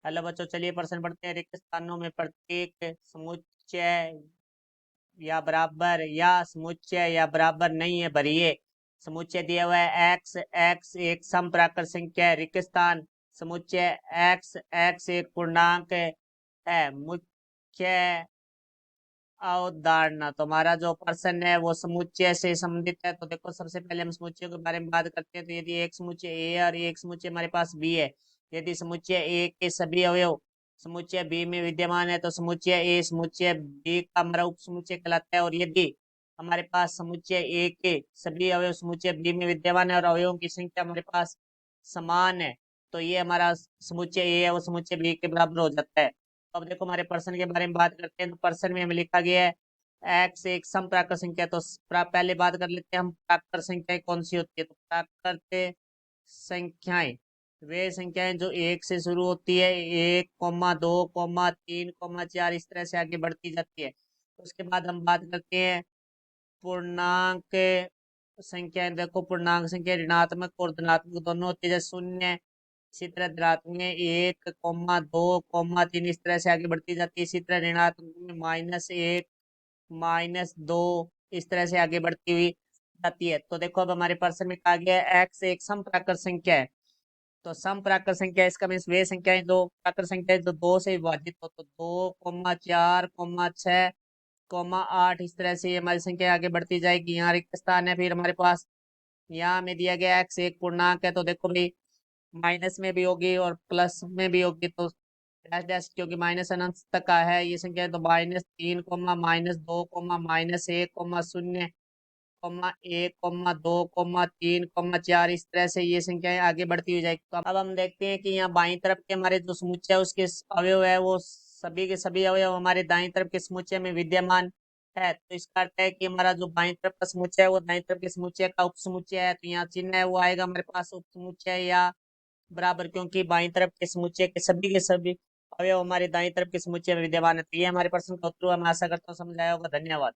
Hello बच्चों, चलिए प्रश्न पढ़ते हैं। रिक्त स्थानों में प्रत्येक समुच्चय या बराबर या समुच्चय या बराबर नहीं है भरिए। समुच्चय दिया हुआ है एक्स। एक्स एक समप्राकृत संख्या है। रिक्त स्थान समुच्चय एक्स। एक्स एक पूर्णांक है। मुख्य अवधारणा, तो हमारा जो प्रश्न है वो समुच्चय से संबंधित है। तो देखो, सबसे पहले हम समुच्चय के बारे में बात करते हैं। तो यदि एक समुच्चय ए और एक समुच्चय हमारे पास बी है, यदि समुच्चय ए के सभी अवयव समुच्चय बी में विद्यमान है तो समुच्चय ए समुच्चय बी का हमारा उप समुच्चय कहलाता है। और यदि हमारे पास समुच्चय ए के सभी अवयव समुच्चय बी में विद्यमान है और अवयवों की संख्या हमारे पास समान है, तो ये हमारा समुच्चय ए है वो समुच्चय बी के बराबर हो जाता है। अब देखो, हमारे प्रश्न के बारे में बात करते हैं। तो प्रश्न में हमें लिखा गया है एक्स एक सम प्राकृत संख्या। तो पहले बात कर लेते हैं हम, प्राकृत संख्याएं कौन सी होती है। तो प्राकृत संख्याएं वे संख्याएं जो एक से शुरू होती है, 1, 2, 3, 4 इस तरह से आगे बढ़ती जाती है। उसके बाद हम बात करते हैं पूर्णांक संख्याएं। देखो, पूर्णांक संख्या ऋणात्मक और धनात्मक दोनों होती है। जैसे शून्य, इसी तरह धनात्मक में 1, 2, 3 इस तरह से आगे बढ़ती जाती है। इसी तरह ऋणात्मक में -1, -2 इस तरह से आगे बढ़ती हुई जाती है। तो देखो, अब हमारे प्रश्न में कहा गया है एक्स एक सम प्राकृत संख्या है। तो सम प्राकृत संख्या इसका मीन्स वे संख्याएं जो प्राकृत संख्या जो दो से विभाजित हो, तो 2, 4, 6, 8 इस तरह से ये हमारी संख्या आगे बढ़ती जाएगी। यहाँ रिक्त स्थान है। फिर हमारे पास यहाँ हमें दिया गया एक्स एक पूर्णांक है। तो देखो भाई, माइनस में भी होगी और प्लस में भी होगी। तो डैश डैश, क्योंकि माइनस अनंत तक का है ये संख्या है, तो -3, -2, -1, 0, 1, 2, 3, 4 इस तरह से ये संख्याएं आगे बढ़ती हुई जाएगी। तो अब हम देखते हैं कि यहाँ बाईं तरफ के हमारे जो समुच्चय है उसके अवयव है वो सभी के सभी अवयव हमारे दाईं तरफ के समुच्चय में विद्यमान है। तो इसका अर्थ है कि हमारा जो बाईं तरफ का समुच्चय है वो दाईं तरफ के समुच्चय का उप समुच्चय है। तो यहाँ चिन्ह है वो आएगा हमारे पास उप समुच्चय या बराबर, क्योंकि बाईं तरफ के समुच्चय के सभी अवयव हमारे दाईं तरफ के समुच्चय में विद्यमान है। तो ये हमारे प्रश्न का उत्तर हुआ। मैं आशा करता हूँ समझ आया होगा। धन्यवाद।